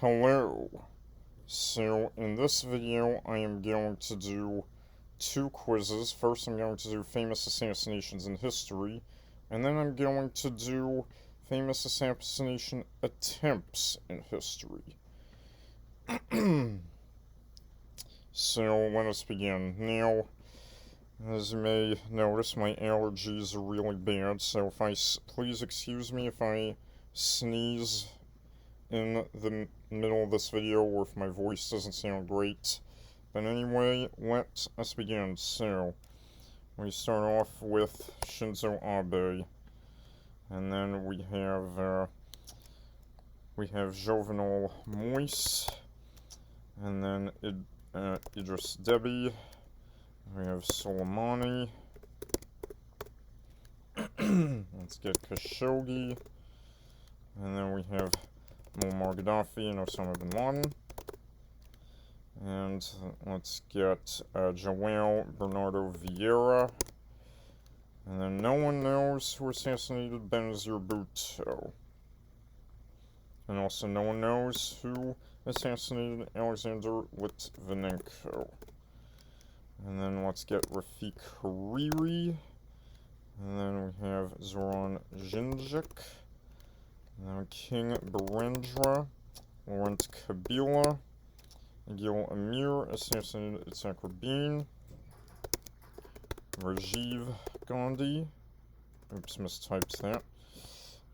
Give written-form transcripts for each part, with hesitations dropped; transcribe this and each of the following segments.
Hello. So in this video I am going to do two quizzes. First I'm going to do famous assassinations in history, and then I'm going to do famous assassination attempts in history. So let us begin. Now, as you may notice, my allergies are really bad, so please excuse me if I sneeze in the middle of this video or if my voice doesn't sound great. But anyway, let us begin. So, we start off with Shinzo Abe, and then we have Jovenel Moise, and then Idris Deby. We have Soleimani. Let's get Khashoggi, and then we have Muammar Gaddafi and Osama bin Laden. And let's get João Bernardo Vieira. And then no one knows who assassinated Benazir Bhutto. And also no one knows who assassinated Alexander Litvinenko. And then let's get Rafik Hariri. And then we have Zoran Djindjic. And then King Berendra, Laurent Kabila, Gil Amir assassinated Itzhak Rabin, Rajiv Gandhi. Oops, mistyped that.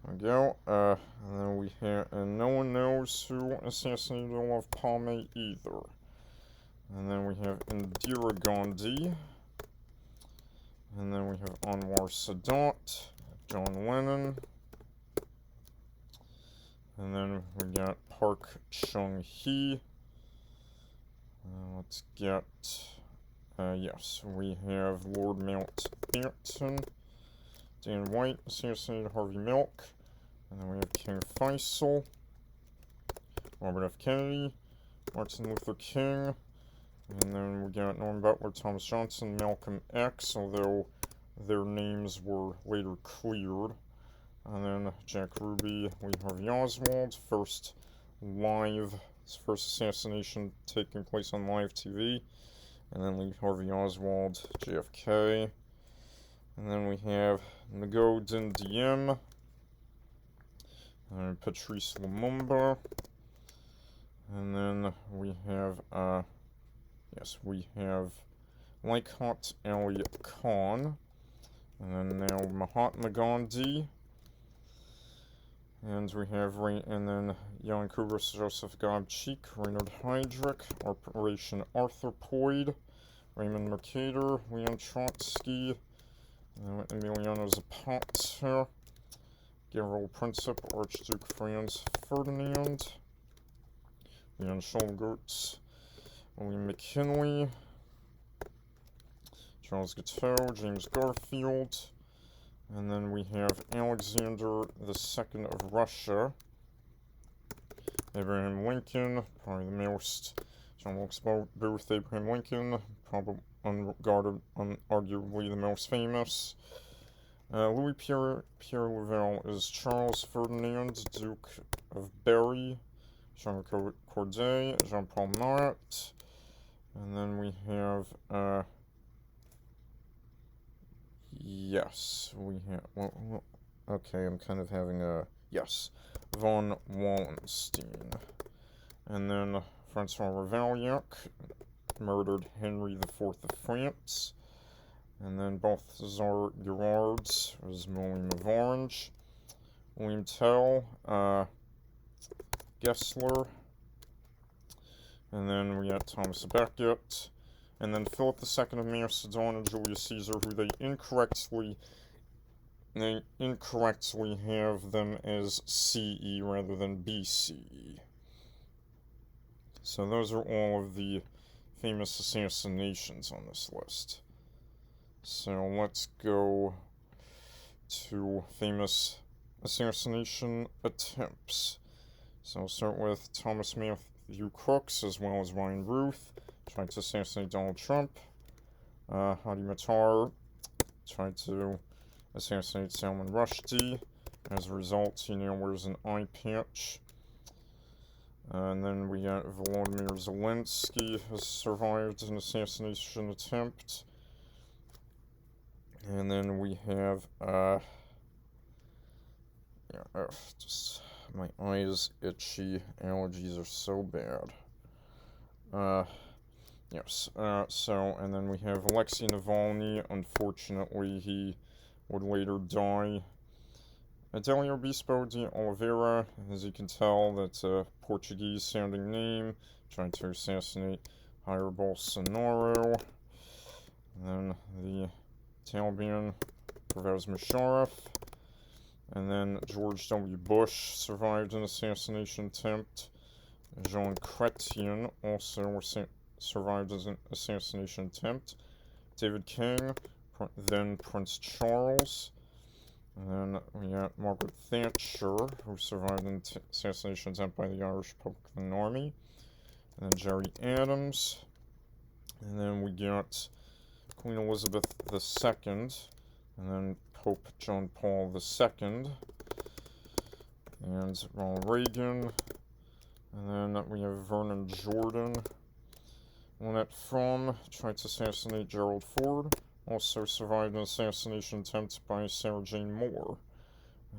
There we go. And then we have, and no one knows who assassinated Olof Palme either. And then we have Indira Gandhi. And then we have Anwar Sadat, John Lennon. And then we got Park Chung-hee. Let's get, yes, we have Lord Mountbatten, Dan White assassinated Harvey Milk. And then we have King Faisal, Robert F. Kennedy, Martin Luther King. And then we got Norman Butler, Thomas Johnson, Malcolm X, although their names were later cleared. And then Jack Ruby, Lee Harvey Oswald, first assassination taking place on live TV. And then Lee Harvey Oswald, JFK. And then we have Ngo Diem, and Patrice Lumumba. And then we have, we have Liaquat Ali Khan. And then now Mahatma Gandhi. And we have, and then Jan Kubris, Joseph Gobchik, Reinhard Heydrich, Operation Arthropoid, Raymond Mercator, Leon Trotsky, Emiliano Zapata, Gavril Princip, Archduke Franz Ferdinand, Leon Schulgertz, William McKinley, Charles Guiteau, James Garfield. And then we have Alexander II of Russia, Abraham Lincoln, probably the most, John Wilkes Booth, Abraham Lincoln, probably unarguably the most famous. Louis Pierre Louvel is Charles Ferdinand, Duke of Berry, Jean Corday, Jean-Paul Marat. And then we have, yes, we have, well, okay, I'm kind of having a, yes, von Wallenstein. And then Francois Ravaillac murdered Henry IV of France. And then Balthazar Gerards was William of Orange. William Tell, Gessler. And then we got Thomas Becket. And then Philip II of Macedon and Julius Caesar, who they incorrectly have them as CE rather than BCE. So those are all of the famous assassinations on this list. So let's go to famous assassination attempts. So I'll start with Thomas Matthew Crooks as well as Ryan Ruth. Tried to assassinate Donald Trump. Hadi Matar tried to assassinate Salman Rushdie. As a result, he now wears an eye patch. And then we got Volodymyr Zelensky has survived an assassination attempt. And then we have, just my eyes itchy. Allergies are so bad. Yes. So, and then we have Alexei Navalny. Unfortunately, he would later die. Adelio Bispo de Oliveira, as you can tell, that's a Portuguese-sounding name, trying to assassinate Jair Bolsonaro. And then the Taliban, Pervez Musharraf. And then George W. Bush survived an assassination attempt. Jean Chrétien also survived as an assassination attempt. David King, then Prince Charles. And then we got Margaret Thatcher, who survived an assassination attempt by the Irish Republican Army. And then Jerry Adams. And then we got Queen Elizabeth II. And then Pope John Paul II. And Ronald Reagan. And then we have Vernon Jordan. Lynette Fromm tried to assassinate Gerald Ford. Also survived an assassination attempt by Sarah Jane Moore.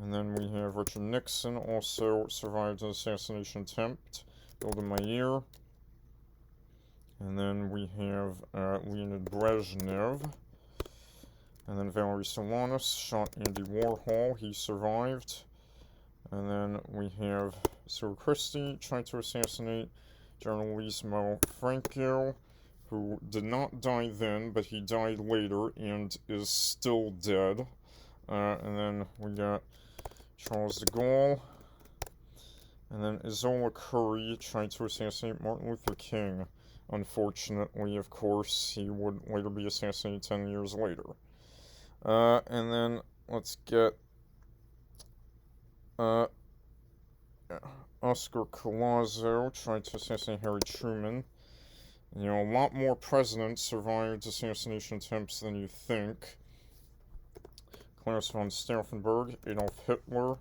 And then we have Richard Nixon, also survived an assassination attempt. Golda Meir. And then we have Leonid Brezhnev. And then Valery Solanas shot Andy Warhol. He survived. And then we have Sir Christie tried to assassinate Generalissimo Franco, who did not die then, but he died later and is still dead. And then we got Charles de Gaulle. And then Isola Curry tried to assassinate Martin Luther King. Unfortunately, of course, he would later be assassinated 10 years later. And then let's get Oscar Collazo tried to assassinate Harry Truman. You know, a lot more presidents survived assassination attempts than you think. Klaus von Stauffenberg, Adolf Hitler.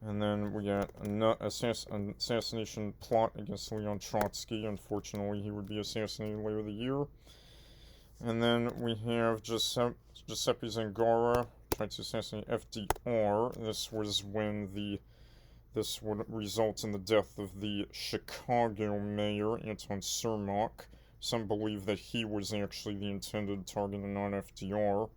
And then we got an assassination plot against Leon Trotsky. Unfortunately, he would be assassinated later the year. And then we have Giuseppe Zangara tried to assassinate FDR. This was when this would result in the death of the Chicago mayor, Anton Cermak. Some believe that he was actually the intended target and not FDR.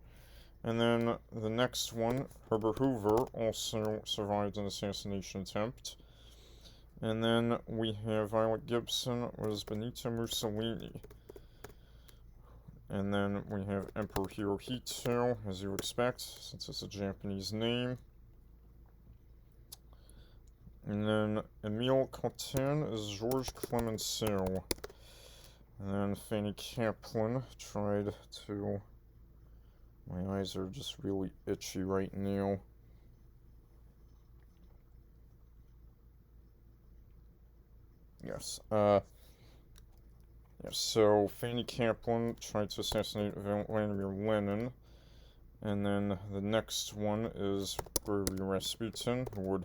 And then the next one, Herbert Hoover, also survived an assassination attempt. And then we have Violet Gibson, was Benito Mussolini. And then we have Emperor Hirohito, as you expect, since it's a Japanese name. And then Emile Cotin is Georges Clemenceau. And then Fanny Kaplan tried to... My eyes are just really itchy right now. Yes, so Fanny Kaplan tried to assassinate Vladimir Lenin. And then the next one is Grigory Rasputin, who would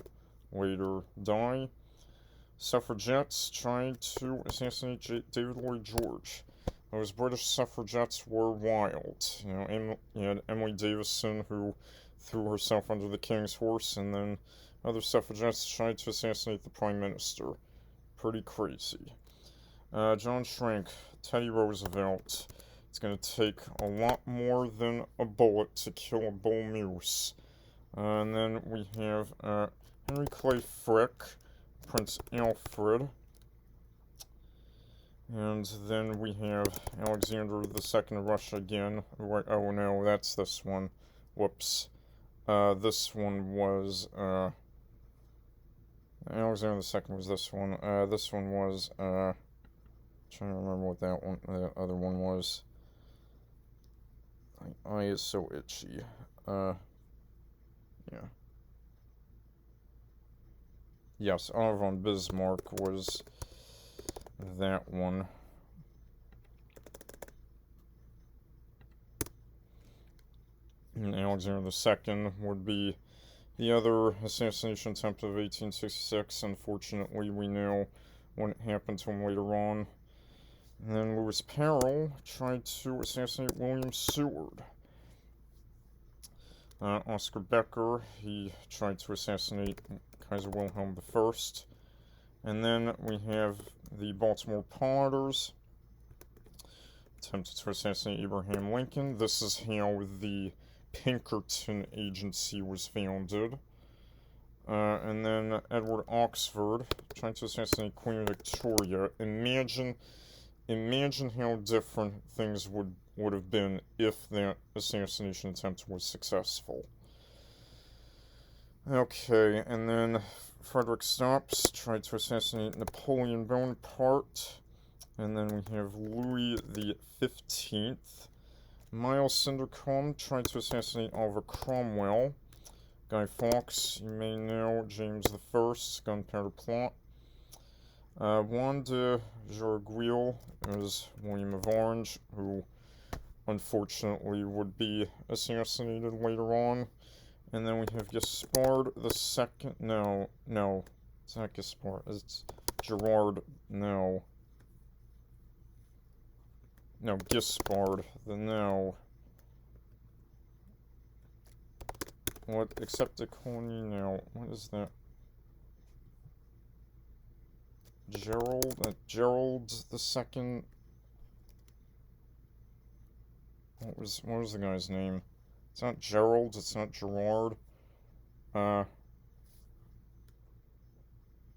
later die. Suffragettes tried to assassinate David Lloyd George. Those British suffragettes were wild. You had Emily Davison, who threw herself under the king's horse, and then other suffragettes tried to assassinate the prime minister. Pretty crazy. John Schrank, Teddy Roosevelt. It's going to take a lot more than a bullet to kill a bull moose. And then we have Henry Clay Frick, Prince Alfred. And then we have Alexander II of Russia again. Oh no, that's this one. Whoops. This one was, Alexander II was this one. This one was, trying to remember what the other one was. My eye is so itchy. Yeah. Yes, Otto von Bismarck was that one. And Alexander II would be the other assassination attempt of 1866, unfortunately, we know what happened to him later on. And then Lewis Carroll tried to assassinate William Seward. Oscar Becker, he tried to assassinate Kaiser Wilhelm I. And then we have the Baltimore Plotters, attempted to assassinate Abraham Lincoln. This is how the Pinkerton Agency was founded. And then Edward Oxford trying to assassinate Queen Victoria. Imagine how different things would have been if that assassination attempt was successful. Okay, and then Frederick Stopes tried to assassinate Napoleon Bonaparte. And then we have Louis the 15th. Miles Syndercombe tried to assassinate Oliver Cromwell. Guy Fawkes, you may know James I, Gunpowder Plot. Juan de Jorguil is William of Orange, who unfortunately would be assassinated later on. And then we have Gaspard the Second. No, it's not Gaspard. It's Gerard. No, Gaspard. No. What? Except the colony now. What is that? Gerald the Second. What was the guy's name? It's not Gerald. It's not Gerard.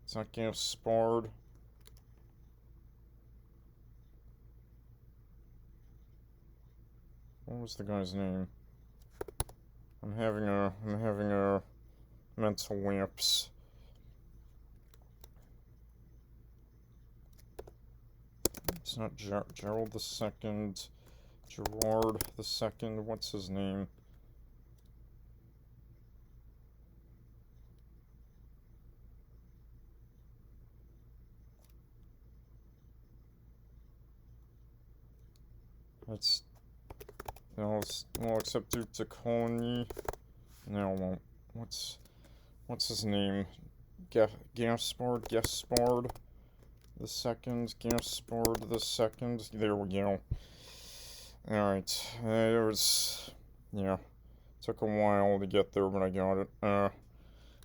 It's not Gaspard. What was the guy's name? I'm having a mental lapse. It's not Gerald the Second. Gerard the Second. What's his name? It's no, except Duke de Coligny. No, it won't. What's his name? Gaspard the Second. Gaspard the Second. There we go. Alright. It was, took a while to get there, but I got it.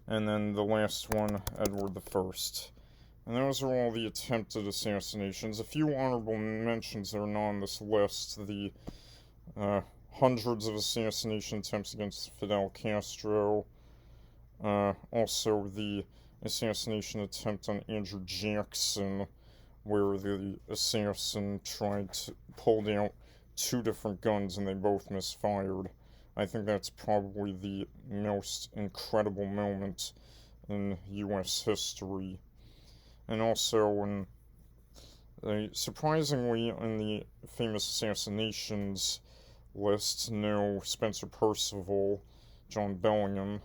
And then the last one, Edward the First. And those are all the attempted assassinations. A few honorable mentions that are not on this list. The hundreds of assassination attempts against Fidel Castro. Also the assassination attempt on Andrew Jackson, where the assassin pulled out two different guns and they both misfired. I think that's probably the most incredible moment in U.S. history. And also, surprisingly, in the famous assassinations list, no Spencer Perceval, John Bellingham,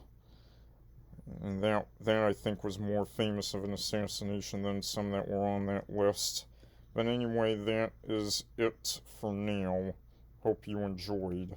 and that I think was more famous of an assassination than some that were on that list. But anyway, that is it for now. Hope you enjoyed.